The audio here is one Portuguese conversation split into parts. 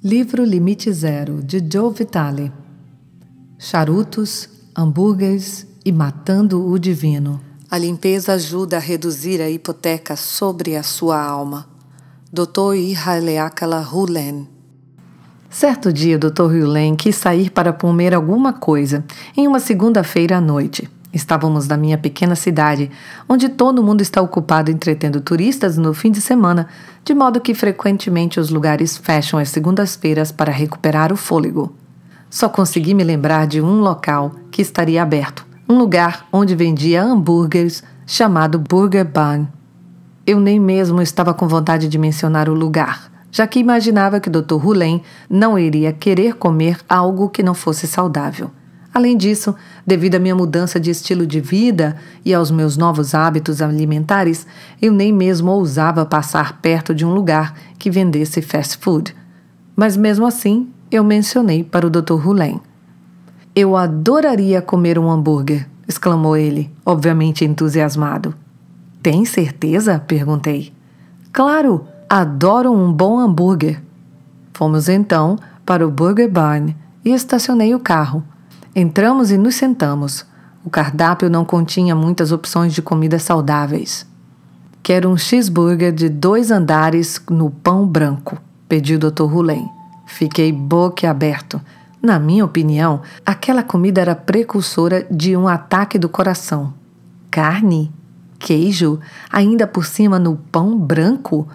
Livro Limite Zero, de Joe Vitale. Charutos, hambúrgueres e matando o divino. A limpeza ajuda a reduzir a hipoteca sobre a sua alma. Dr. Ihaleakala Hulen. Certo dia, o Dr. Hulen quis sair para comer alguma coisa, em uma segunda-feira à noite. Estávamos na minha pequena cidade, onde todo mundo está ocupado entretendo turistas no fim de semana, de modo que frequentemente os lugares fecham às segundas-feiras para recuperar o fôlego. Só consegui me lembrar de um local que estaria aberto, um lugar onde vendia hambúrgueres chamado Burger Barn. Eu nem mesmo estava com vontade de mencionar o lugar, já que imaginava que o Dr. Hulen não iria querer comer algo que não fosse saudável. Além disso, devido à minha mudança de estilo de vida e aos meus novos hábitos alimentares, eu nem mesmo ousava passar perto de um lugar que vendesse fast food. Mas mesmo assim, eu mencionei para o Dr. Hulen. "Eu adoraria comer um hambúrguer", exclamou ele, obviamente entusiasmado. "Tem certeza?" perguntei. "Claro, adoro um bom hambúrguer." Fomos então para o Burger Barn e estacionei o carro. Entramos e nos sentamos. O cardápio não continha muitas opções de comidas saudáveis. "Quero um cheeseburger de 2 andares no pão branco", pediu o Dr. Hulen. Fiquei boquiaberto. Na minha opinião, aquela comida era precursora de um ataque do coração. Carne? Queijo? Ainda por cima no pão branco?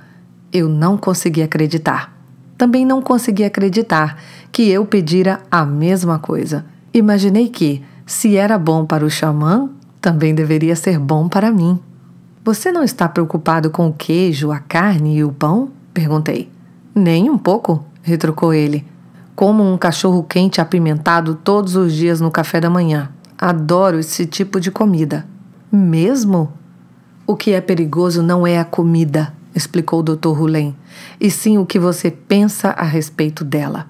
Eu não conseguia acreditar. Também não conseguia acreditar que eu pedira a mesma coisa. Imaginei que, se era bom para o xamã, também deveria ser bom para mim. "Você não está preocupado com o queijo, a carne e o pão?" perguntei. "Nem um pouco", retrucou ele. "Como um cachorro quente apimentado todos os dias no café da manhã. Adoro esse tipo de comida." "Mesmo?" "O que é perigoso não é a comida", explicou o Dr. Hulen, "e sim o que você pensa a respeito dela."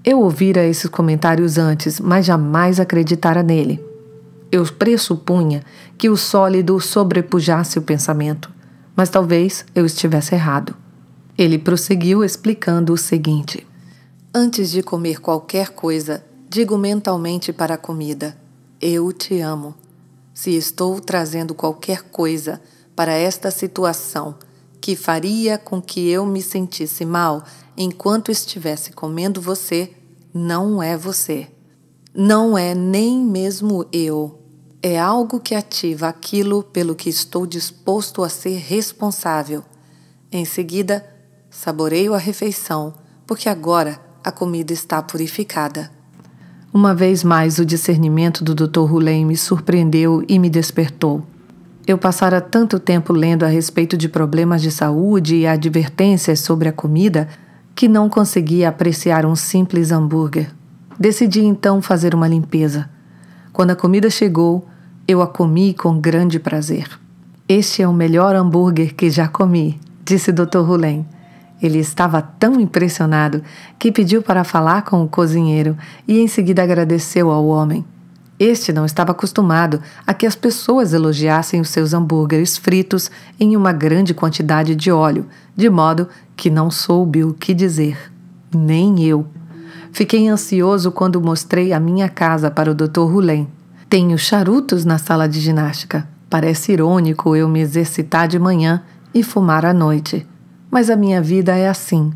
Eu ouvira esses comentários antes, mas jamais acreditara nele. Eu pressupunha que o sólido sobrepujasse o pensamento, mas talvez eu estivesse errado. Ele prosseguiu explicando o seguinte: Antes de comer qualquer coisa, digo mentalmente para a comida: eu te amo. Se estou trazendo qualquer coisa para esta situação que faria com que eu me sentisse mal enquanto estivesse comendo você, não é você. Não é nem mesmo eu. É algo que ativa aquilo pelo que estou disposto a ser responsável. Em seguida, saboreio a refeição, porque agora a comida está purificada. Uma vez mais, o discernimento do Dr. Hulen me surpreendeu e me despertou. Eu passara tanto tempo lendo a respeito de problemas de saúde e advertências sobre a comida que não conseguia apreciar um simples hambúrguer. Decidi então fazer uma limpeza. Quando a comida chegou, eu a comi com grande prazer. "Este é o melhor hambúrguer que já comi", disse Dr. Hulen. Ele estava tão impressionado que pediu para falar com o cozinheiro e em seguida agradeceu ao homem. Este não estava acostumado a que as pessoas elogiassem os seus hambúrgueres fritos em uma grande quantidade de óleo, de modo que não soube o que dizer. Nem eu. Fiquei ansioso quando mostrei a minha casa para o Dr. Hulen. "Tenho charutos na sala de ginástica. Parece irônico eu me exercitar de manhã e fumar à noite. Mas a minha vida é assim."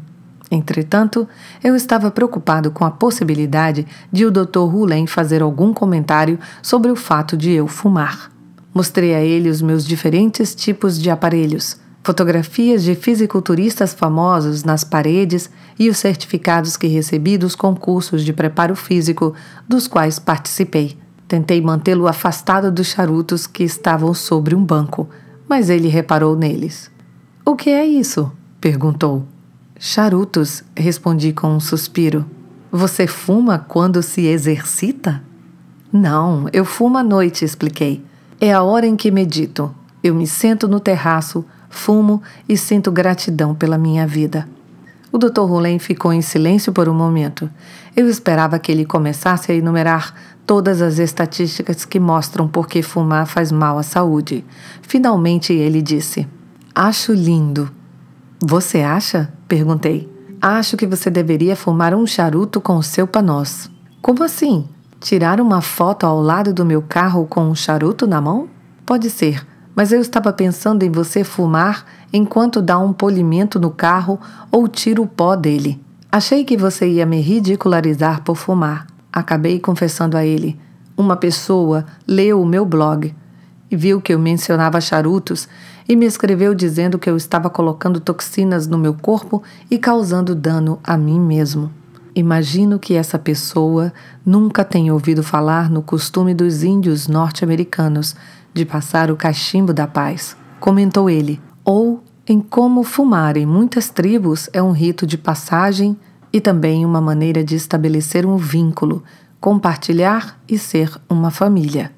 Entretanto, eu estava preocupado com a possibilidade de o Dr. Hulen fazer algum comentário sobre o fato de eu fumar. Mostrei a ele os meus diferentes tipos de aparelhos, fotografias de fisiculturistas famosos nas paredes e os certificados que recebi dos concursos de preparo físico dos quais participei. Tentei mantê-lo afastado dos charutos que estavam sobre um banco, mas ele reparou neles. "O que é isso?" perguntou. "Charutos", respondi com um suspiro. "Você fuma quando se exercita?" "Não, eu fumo à noite", expliquei. "É a hora em que medito. Eu me sento no terraço, fumo e sinto gratidão pela minha vida." O Dr. Hulen ficou em silêncio por um momento. Eu esperava que ele começasse a enumerar todas as estatísticas que mostram por que fumar faz mal à saúde. Finalmente ele disse: "Acho lindo." "Você acha?" perguntei. Acho que você deveria fumar um charuto com o seu Panos. Como assim? Tirar uma foto ao lado do meu carro com um charuto na mão? Pode ser, mas eu estava pensando em você fumar enquanto dá um polimento no carro ou tira o pó dele. Achei que você ia me ridicularizar por fumar. Acabei confessando a ele. Uma pessoa leu o meu blog e viu que eu mencionava charutos e me escreveu dizendo que eu estava colocando toxinas no meu corpo e causando dano a mim mesmo. Imagino que essa pessoa nunca tenha ouvido falar no costume dos índios norte-americanos de passar o cachimbo da paz, comentou ele, ou em como fumar em muitas tribos é um rito de passagem e também uma maneira de estabelecer um vínculo, compartilhar e ser uma família.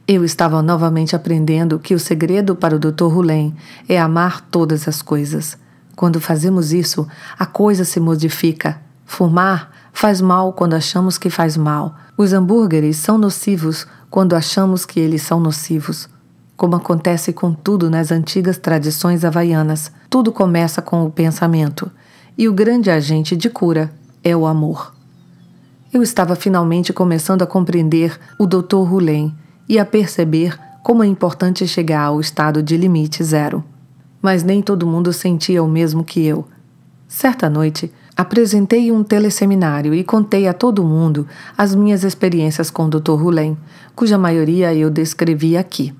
Eu estava novamente aprendendo que o segredo para o Dr. Rulen é amar todas as coisas. Quando fazemos isso, a coisa se modifica. Fumar faz mal quando achamos que faz mal. Os hambúrgueres são nocivos quando achamos que eles são nocivos. Como acontece com tudo nas antigas tradições havaianas, tudo começa com o pensamento, e o grande agente de cura é o amor. Eu estava finalmente começando a compreender o Dr. Rulen e a perceber como é importante chegar ao estado de limite zero. Mas nem todo mundo sentia o mesmo que eu. Certa noite, apresentei um teleseminário e contei a todo mundo as minhas experiências com o Dr. Rulen, cuja maioria eu descrevi aqui.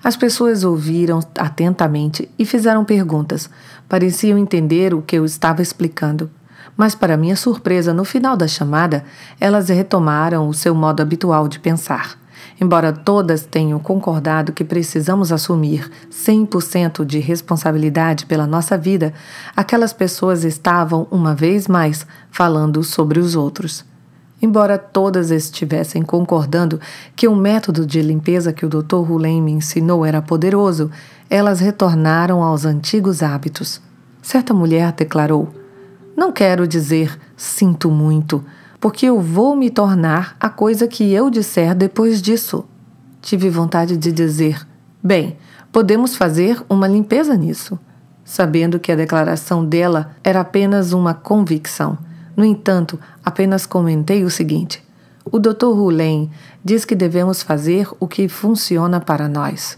As pessoas ouviram atentamente e fizeram perguntas. Pareciam entender o que eu estava explicando. Mas, para minha surpresa, no final da chamada, elas retomaram o seu modo habitual de pensar. Embora todas tenham concordado que precisamos assumir 100% de responsabilidade pela nossa vida, aquelas pessoas estavam, uma vez mais, falando sobre os outros. Embora todas estivessem concordando que o método de limpeza que o Dr. Rulen me ensinou era poderoso, elas retornaram aos antigos hábitos. Certa mulher declarou: "Não quero dizer sinto muito, porque eu vou me tornar a coisa que eu disser depois disso." Tive vontade de dizer: "Bem, podemos fazer uma limpeza nisso." Sabendo que a declaração dela era apenas uma convicção. No entanto, apenas comentei o seguinte: o Dr. Rulen diz que devemos fazer o que funciona para nós.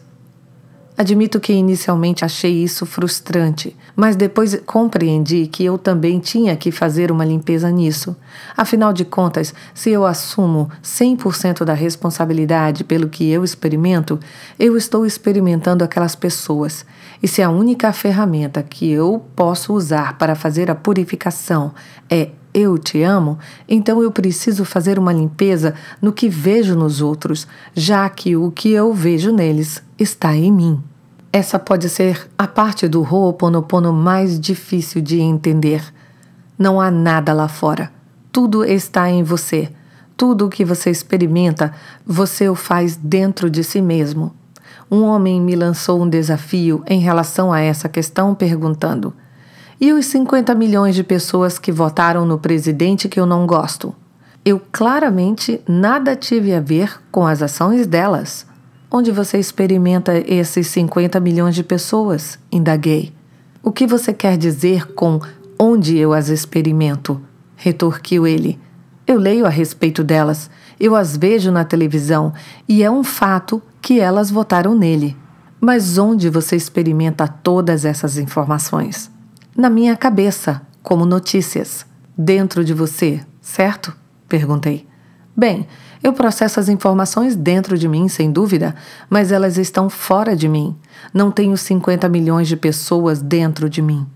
Admito que inicialmente achei isso frustrante, mas depois compreendi que eu também tinha que fazer uma limpeza nisso. Afinal de contas, se eu assumo 100% da responsabilidade pelo que eu experimento, eu estou experimentando aquelas pessoas. E se a única ferramenta que eu posso usar para fazer a purificação é "eu te amo", então eu preciso fazer uma limpeza no que vejo nos outros, já que o que eu vejo neles está em mim. Essa pode ser a parte do Ho'oponopono mais difícil de entender. Não há nada lá fora. Tudo está em você. Tudo o que você experimenta, você o faz dentro de si mesmo. Um homem me lançou um desafio em relação a essa questão, perguntando: "E os 50 milhões de pessoas que votaram no presidente que eu não gosto?" Eu claramente nada tive a ver com as ações delas. "Onde você experimenta esses 50 milhões de pessoas?" indaguei. "O que você quer dizer com onde eu as experimento?" retorquiu ele. "Eu leio a respeito delas, eu as vejo na televisão e é um fato que elas votaram nele. Mas onde você experimenta todas essas informações?" "Na minha cabeça, como notícias. Dentro de você, certo?" perguntei. "Bem, eu processo as informações dentro de mim, sem dúvida, mas elas estão fora de mim. Não tenho 50 milhões de pessoas dentro de mim."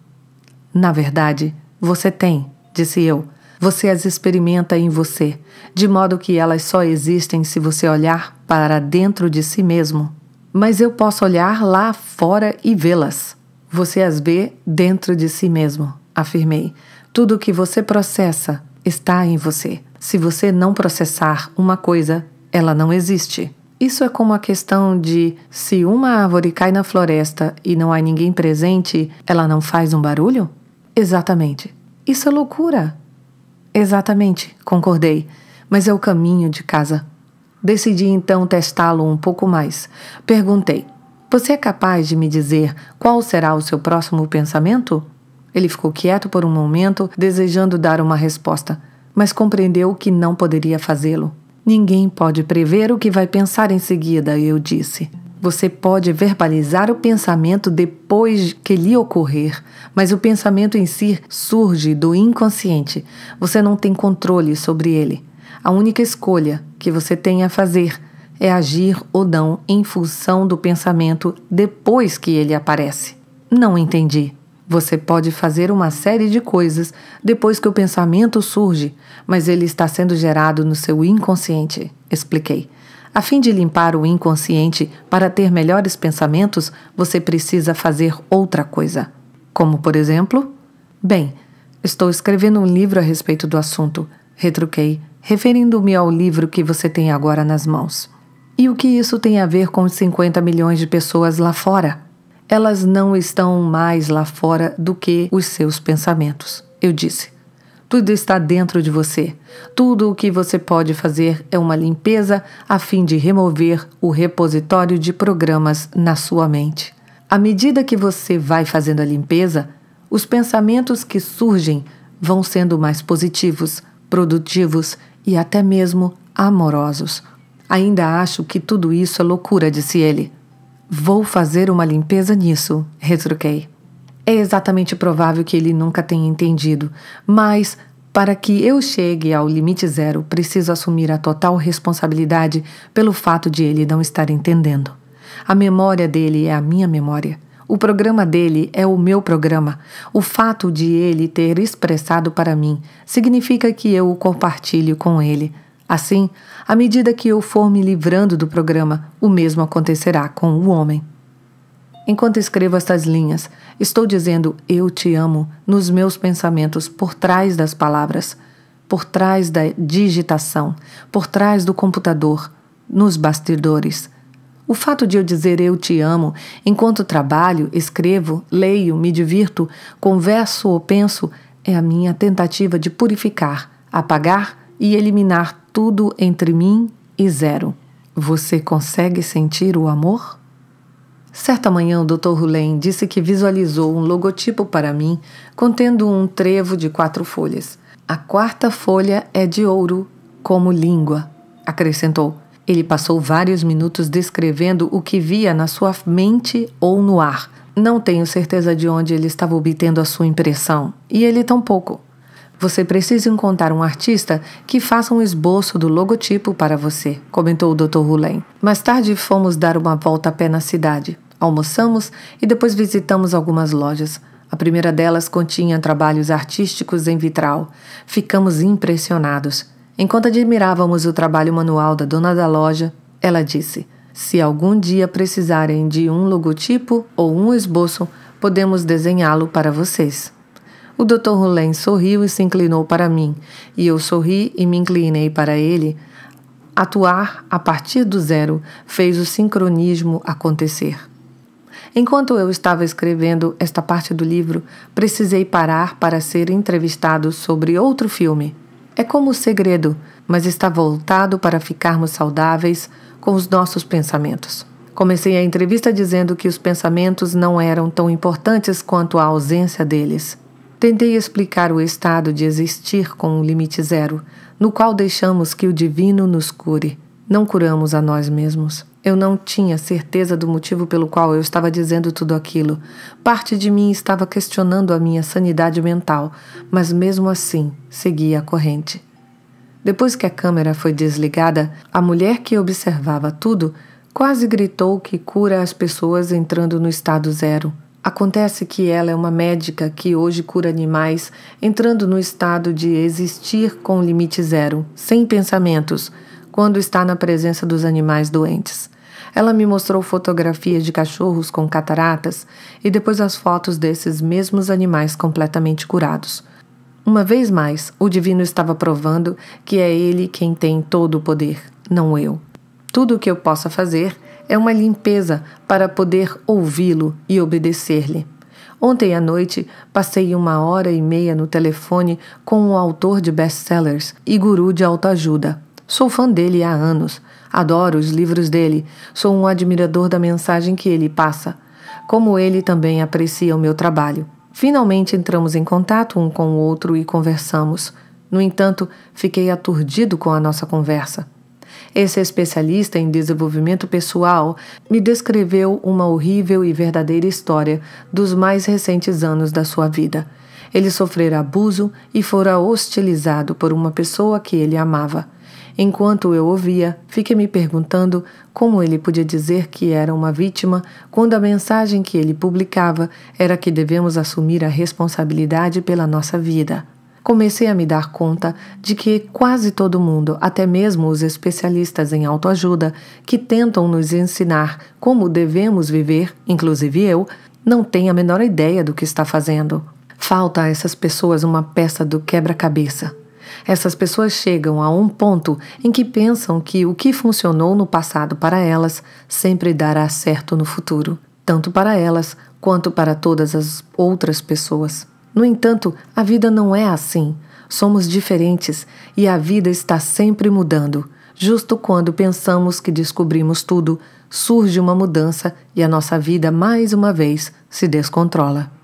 "Na verdade, você tem", disse eu. "Você as experimenta em você, de modo que elas só existem se você olhar para dentro de si mesmo. Mas eu posso olhar lá fora e vê-las." "Você as vê dentro de si mesmo", afirmei. "Tudo o que você processa está em você. Se você não processar uma coisa, ela não existe." Isso é como a questão de se uma árvore cai na floresta e não há ninguém presente, ela não faz um barulho? Exatamente. Isso é loucura. Exatamente, concordei. Mas é o caminho de casa. Decidi então testá-lo um pouco mais. Perguntei: "Você é capaz de me dizer qual será o seu próximo pensamento?" Ele ficou quieto por um momento, desejando dar uma resposta, mas compreendeu que não poderia fazê-lo. Ninguém pode prever o que vai pensar em seguida, eu disse. Você pode verbalizar o pensamento depois que lhe ocorrer, mas o pensamento em si surge do inconsciente. Você não tem controle sobre ele. A única escolha que você tem a fazer é agir ou não em função do pensamento depois que ele aparece. Não entendi. Você pode fazer uma série de coisas depois que o pensamento surge, mas ele está sendo gerado no seu inconsciente, expliquei. A fim de limpar o inconsciente para ter melhores pensamentos, você precisa fazer outra coisa. Como, por exemplo? Bem, estou escrevendo um livro a respeito do assunto, retruquei, referindo-me ao livro que você tem agora nas mãos. E o que isso tem a ver com os 50 milhões de pessoas lá fora? Elas não estão mais lá fora do que os seus pensamentos, eu disse. Tudo está dentro de você. Tudo o que você pode fazer é uma limpeza a fim de remover o repositório de programas na sua mente. À medida que você vai fazendo a limpeza, os pensamentos que surgem vão sendo mais positivos, produtivos e até mesmo amorosos. Ainda acho que tudo isso é loucura, disse ele. Vou fazer uma limpeza nisso, retruquei. É exatamente provável que ele nunca tenha entendido, mas para que eu chegue ao limite zero, preciso assumir a total responsabilidade pelo fato de ele não estar entendendo. A memória dele é a minha memória. O programa dele é o meu programa. O fato de ele ter expressado para mim significa que eu o compartilho com ele. Assim, à medida que eu for me livrando do programa, o mesmo acontecerá com o homem. Enquanto escrevo estas linhas, estou dizendo eu te amo nos meus pensamentos por trás das palavras, por trás da digitação, por trás do computador, nos bastidores. O fato de eu dizer eu te amo enquanto trabalho, escrevo, leio, me divirto, converso ou penso é a minha tentativa de purificar, apagar e eliminar tudo entre mim e zero. Você consegue sentir o amor? Certa manhã, o Dr. Rulen disse que visualizou um logotipo para mim contendo um trevo de 4 folhas. A 4ª folha é de ouro, como língua, acrescentou. Ele passou vários minutos descrevendo o que via na sua mente ou no ar. Não tenho certeza de onde ele estava obtendo a sua impressão, e ele tampouco. Você precisa encontrar um artista que faça um esboço do logotipo para você, comentou o Dr. Rulen. Mais tarde fomos dar uma volta a pé na cidade. Almoçamos e depois visitamos algumas lojas. A primeira delas continha trabalhos artísticos em vitral. Ficamos impressionados. Enquanto admirávamos o trabalho manual da dona da loja, ela disse: se algum dia precisarem de um logotipo ou um esboço, podemos desenhá-lo para vocês. O Dr. Rulen sorriu e se inclinou para mim, e eu sorri e me inclinei para ele. Atuar a partir do zero fez o sincronismo acontecer. Enquanto eu estava escrevendo esta parte do livro, precisei parar para ser entrevistado sobre outro filme. É como o segredo, mas está voltado para ficarmos saudáveis com os nossos pensamentos. Comecei a entrevista dizendo que os pensamentos não eram tão importantes quanto a ausência deles. Tentei explicar o estado de existir com um limite zero, no qual deixamos que o divino nos cure. Não curamos a nós mesmos. Eu não tinha certeza do motivo pelo qual eu estava dizendo tudo aquilo. Parte de mim estava questionando a minha sanidade mental, mas mesmo assim seguia a corrente. Depois que a câmera foi desligada, a mulher que observava tudo quase gritou que cura as pessoas entrando no estado zero. Acontece que ela é uma médica que hoje cura animais entrando no estado de existir com limite zero, sem pensamentos, quando está na presença dos animais doentes. Ela me mostrou fotografias de cachorros com cataratas e depois as fotos desses mesmos animais completamente curados. Uma vez mais, o divino estava provando que é ele quem tem todo o poder, não eu. Tudo o que eu possa fazer é uma limpeza para poder ouvi-lo e obedecer-lhe. Ontem à noite, passei 1h30 no telefone com um autor de best-sellers e guru de autoajuda. Sou fã dele há anos. Adoro os livros dele. Sou um admirador da mensagem que ele passa. Como ele também aprecia o meu trabalho. Finalmente entramos em contato um com o outro e conversamos. No entanto, fiquei aturdido com a nossa conversa. Esse especialista em desenvolvimento pessoal me descreveu uma horrível e verdadeira história dos mais recentes anos da sua vida. Ele sofrera abuso e fora hostilizado por uma pessoa que ele amava. Enquanto eu ouvia, fiquei me perguntando como ele podia dizer que era uma vítima quando a mensagem que ele publicava era que devemos assumir a responsabilidade pela nossa vida. Comecei a me dar conta de que quase todo mundo, até mesmo os especialistas em autoajuda, que tentam nos ensinar como devemos viver, inclusive eu, não tem a menor ideia do que está fazendo. Falta a essas pessoas uma peça do quebra-cabeça. Essas pessoas chegam a um ponto em que pensam que o que funcionou no passado para elas sempre dará certo no futuro, tanto para elas quanto para todas as outras pessoas. No entanto, a vida não é assim. Somos diferentes e a vida está sempre mudando. Justo quando pensamos que descobrimos tudo, surge uma mudança e a nossa vida, mais uma vez, se descontrola.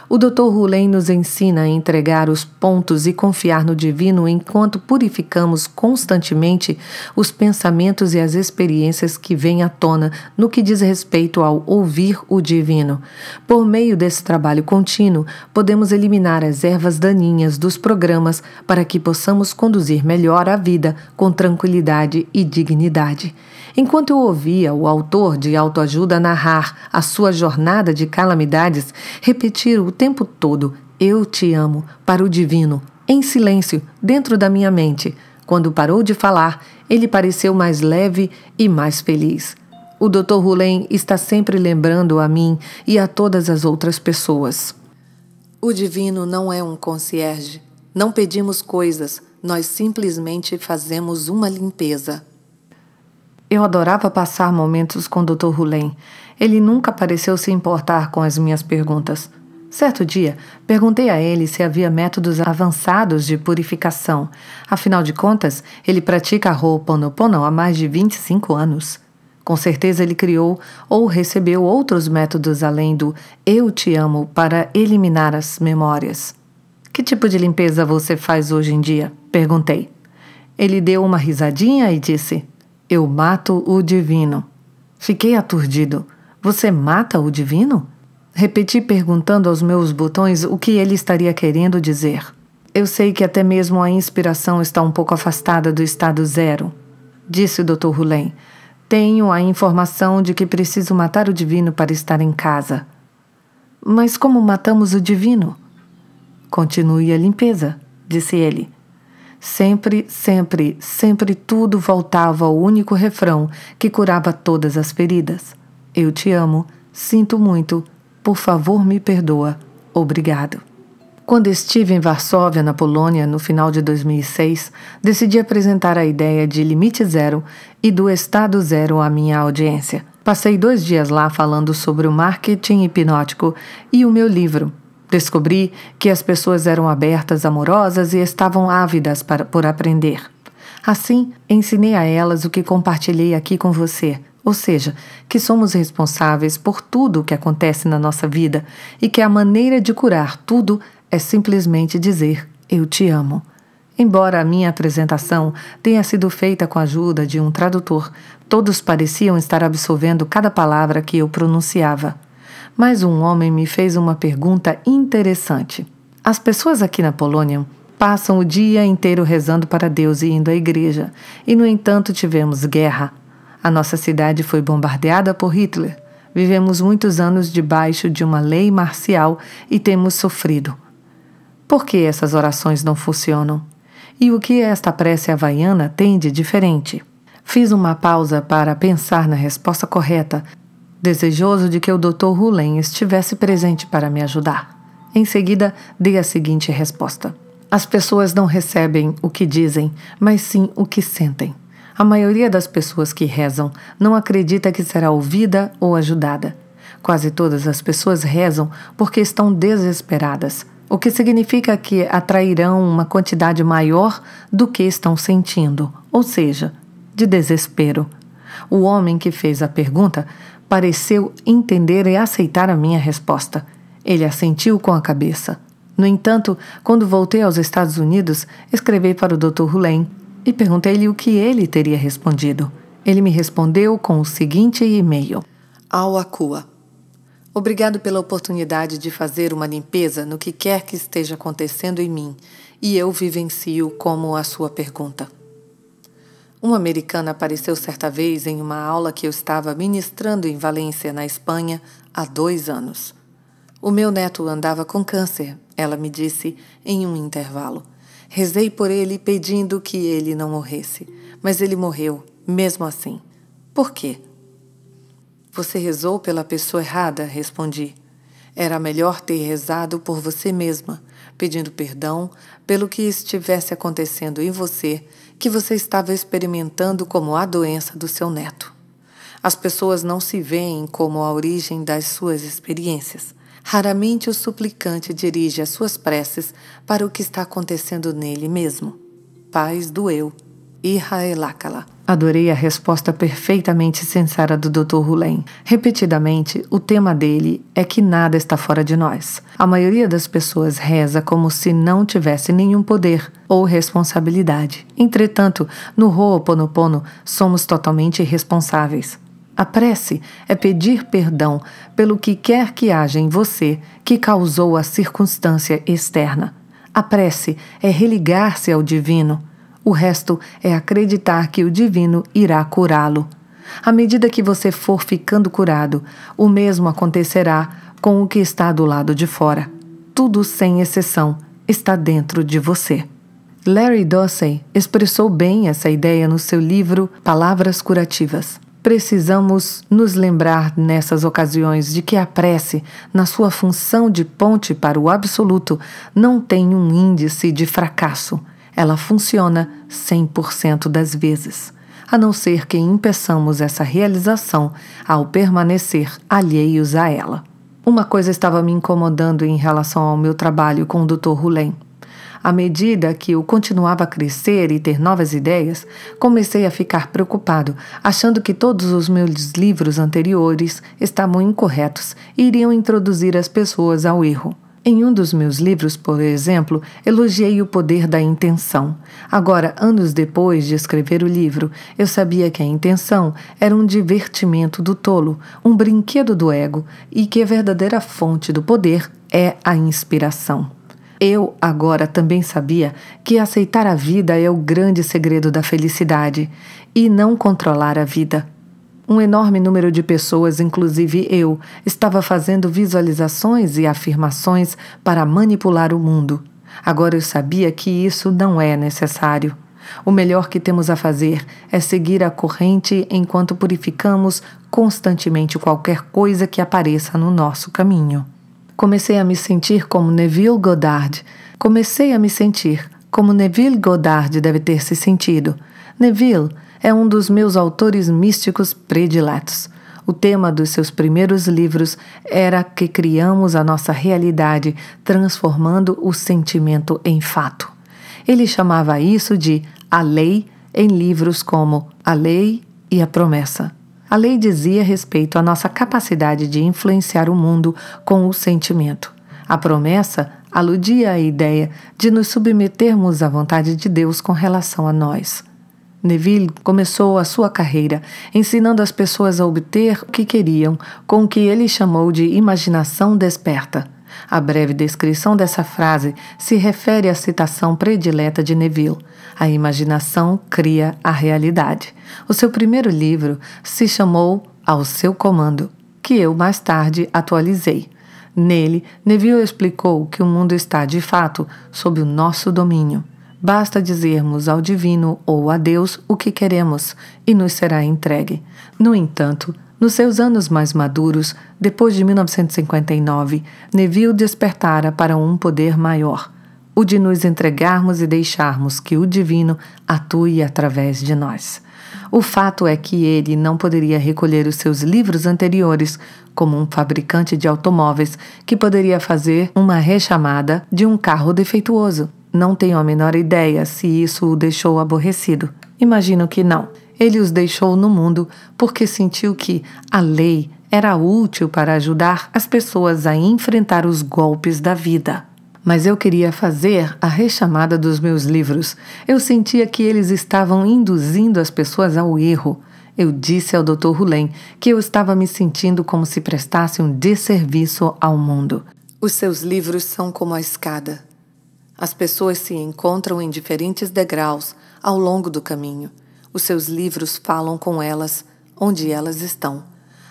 O Dr. Rulen nos ensina a entregar os pontos e confiar no divino enquanto purificamos constantemente os pensamentos e as experiências que vêm à tona no que diz respeito ao ouvir o divino. Por meio desse trabalho contínuo, podemos eliminar as ervas daninhas dos programas para que possamos conduzir melhor a vida com tranquilidade e dignidade. Enquanto eu ouvia o autor de autoajuda narrar a sua jornada de calamidades, repetir o tempo todo "Eu te amo" para o divino, em silêncio, dentro da minha mente. Quando parou de falar, ele pareceu mais leve e mais feliz. O Dr. Rulen está sempre lembrando a mim e a todas as outras pessoas. O divino não é um concierge. Não pedimos coisas, nós simplesmente fazemos uma limpeza. Eu adorava passar momentos com o Dr. Rulen. Ele nunca pareceu se importar com as minhas perguntas. Certo dia, perguntei a ele se havia métodos avançados de purificação. Afinal de contas, ele pratica Ho'oponopono há mais de 25 anos. Com certeza ele criou ou recebeu outros métodos além do "Eu te amo" para eliminar as memórias. "Que tipo de limpeza você faz hoje em dia?" perguntei. Ele deu uma risadinha e disse: "Eu mato o divino." Fiquei aturdido. "Você mata o divino?" Repeti perguntando aos meus botões o que ele estaria querendo dizer. "Eu sei que até mesmo a inspiração está um pouco afastada do estado zero", disse o Dr. Rulen. "Tenho a informação de que preciso matar o divino para estar em casa." "Mas como matamos o divino?" "Continue a limpeza", disse ele. Sempre, sempre, sempre tudo voltava ao único refrão que curava todas as feridas. "Eu te amo, sinto muito, por favor me perdoa, obrigado." Quando estive em Varsóvia, na Polônia, no final de 2006, decidi apresentar a ideia de limite zero e do estado zero à minha audiência. Passei 2 dias lá falando sobre o marketing hipnótico e o meu livro. Descobri que as pessoas eram abertas, amorosas e estavam ávidas por aprender. Assim, ensinei a elas o que compartilhei aqui com você, ou seja, que somos responsáveis por tudo o que acontece na nossa vida e que a maneira de curar tudo é simplesmente dizer "Eu te amo." Embora a minha apresentação tenha sido feita com a ajuda de um tradutor, todos pareciam estar absorvendo cada palavra que eu pronunciava. Mas um homem me fez uma pergunta interessante. As pessoas aqui na Polônia passam o dia inteiro rezando para Deus e indo à igreja, e no entanto tivemos guerra. A nossa cidade foi bombardeada por Hitler. Vivemos muitos anos debaixo de uma lei marcial e temos sofrido. Por que essas orações não funcionam? E o que esta prece havaiana tem de diferente? Fiz uma pausa para pensar na resposta correta, desejoso de que o Dr. Rulen estivesse presente para me ajudar. Em seguida, dei a seguinte resposta: as pessoas não recebem o que dizem, mas sim o que sentem. A maioria das pessoas que rezam não acredita que será ouvida ou ajudada. Quase todas as pessoas rezam porque estão desesperadas, o que significa que atrairão uma quantidade maior do que estão sentindo, ou seja, de desespero. O homem que fez a pergunta pareceu entender e aceitar a minha resposta. Ele assentiu com a cabeça. No entanto, quando voltei aos Estados Unidos, escrevi para o Dr. Rulen e perguntei-lhe o que ele teria respondido. Ele me respondeu com o seguinte e-mail: Ao Akua. Obrigado pela oportunidade de fazer uma limpeza no que quer que esteja acontecendo em mim, e eu vivencio como a sua pergunta. Uma americana apareceu certa vez em uma aula que eu estava ministrando em Valência, na Espanha, há 2 anos. O meu neto andava com câncer, ela me disse em um intervalo. Rezei por ele pedindo que ele não morresse, mas ele morreu, mesmo assim. Por quê? Você rezou pela pessoa errada, respondi. Era melhor ter rezado por você mesma, pedindo perdão pelo que estivesse acontecendo em você, que você estava experimentando como a doença do seu neto. As pessoas não se veem como a origem das suas experiências. Raramente o suplicante dirige as suas preces para o que está acontecendo nele mesmo. Paz do eu. Ihaelakala. Adorei a resposta perfeitamente sincera do Dr. Rulen. Repetidamente, o tema dele é que nada está fora de nós. A maioria das pessoas reza como se não tivesse nenhum poder ou responsabilidade. Entretanto, no Ho'oponopono, somos totalmente responsáveis. A prece é pedir perdão pelo que quer que haja em você que causou a circunstância externa. A prece é religar-se ao divino. O resto é acreditar que o divino irá curá-lo. À medida que você for ficando curado, o mesmo acontecerá com o que está do lado de fora. Tudo, sem exceção, está dentro de você. Larry Dossey expressou bem essa ideia no seu livro Palavras Curativas. Precisamos nos lembrar nessas ocasiões de que a prece, na sua função de ponte para o absoluto, não tem um índice de fracasso. Ela funciona 100% das vezes, a não ser que impeçamos essa realização ao permanecer alheios a ela. Uma coisa estava me incomodando em relação ao meu trabalho com o Dr. Rulen. À medida que eu continuava a crescer e ter novas ideias, comecei a ficar preocupado, achando que todos os meus livros anteriores estavam incorretos e iriam introduzir as pessoas ao erro. Em um dos meus livros, por exemplo, elogiei o poder da intenção. Agora, anos depois de escrever o livro, eu sabia que a intenção era um divertimento do tolo, um brinquedo do ego, e que a verdadeira fonte do poder é a inspiração. Eu agora também sabia que aceitar a vida é o grande segredo da felicidade e não controlar a vida. Um enorme número de pessoas, inclusive eu, estava fazendo visualizações e afirmações para manipular o mundo. Agora eu sabia que isso não é necessário. O melhor que temos a fazer é seguir a corrente enquanto purificamos constantemente qualquer coisa que apareça no nosso caminho. Comecei a me sentir como Neville Goddard. Deve ter se sentido. Neville é um dos meus autores místicos prediletos. O tema dos seus primeiros livros era que criamos a nossa realidade, transformando o sentimento em fato. Ele chamava isso de A Lei em livros como A Lei e a Promessa. A lei dizia respeito à nossa capacidade de influenciar o mundo com o sentimento. A promessa aludia à ideia de nos submetermos à vontade de Deus com relação a nós. Neville começou a sua carreira ensinando as pessoas a obter o que queriam com o que ele chamou de imaginação desperta. A breve descrição dessa frase se refere à citação predileta de Neville: a imaginação cria a realidade. O seu primeiro livro se chamou Ao Seu Comando, que eu mais tarde atualizei. Nele, Neville explicou que o mundo está, de fato, sob o nosso domínio. Basta dizermos ao divino ou a Deus o que queremos e nos será entregue. No entanto, nos seus anos mais maduros, depois de 1959, Neville despertara para um poder maior, o de nos entregarmos e deixarmos que o divino atue através de nós. O fato é que ele não poderia recolher os seus livros anteriores como um fabricante de automóveis que poderia fazer uma rechamada de um carro defeituoso. Não tenho a menor ideia se isso o deixou aborrecido. Imagino que não. Ele os deixou no mundo porque sentiu que a lei era útil para ajudar as pessoas a enfrentar os golpes da vida. Mas eu queria fazer a rechamada dos meus livros. Eu sentia que eles estavam induzindo as pessoas ao erro. Eu disse ao Dr. Rulen que eu estava me sentindo como se prestasse um desserviço ao mundo. Os seus livros são como a escada. As pessoas se encontram em diferentes degraus ao longo do caminho. Os seus livros falam com elas onde elas estão.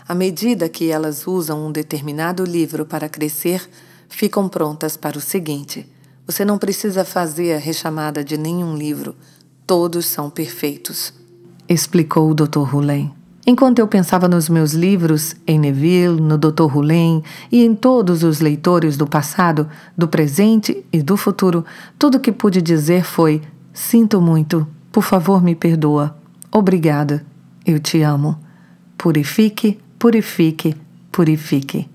À medida que elas usam um determinado livro para crescer, ficam prontas para o seguinte. Você não precisa fazer a rechamada de nenhum livro. Todos são perfeitos, explicou o Dr. Rulen. Enquanto eu pensava nos meus livros, em Neville, no Dr. Rulen e em todos os leitores do passado, do presente e do futuro, tudo que pude dizer foi: sinto muito, por favor me perdoa, obrigada, eu te amo. Purifique, purifique, purifique.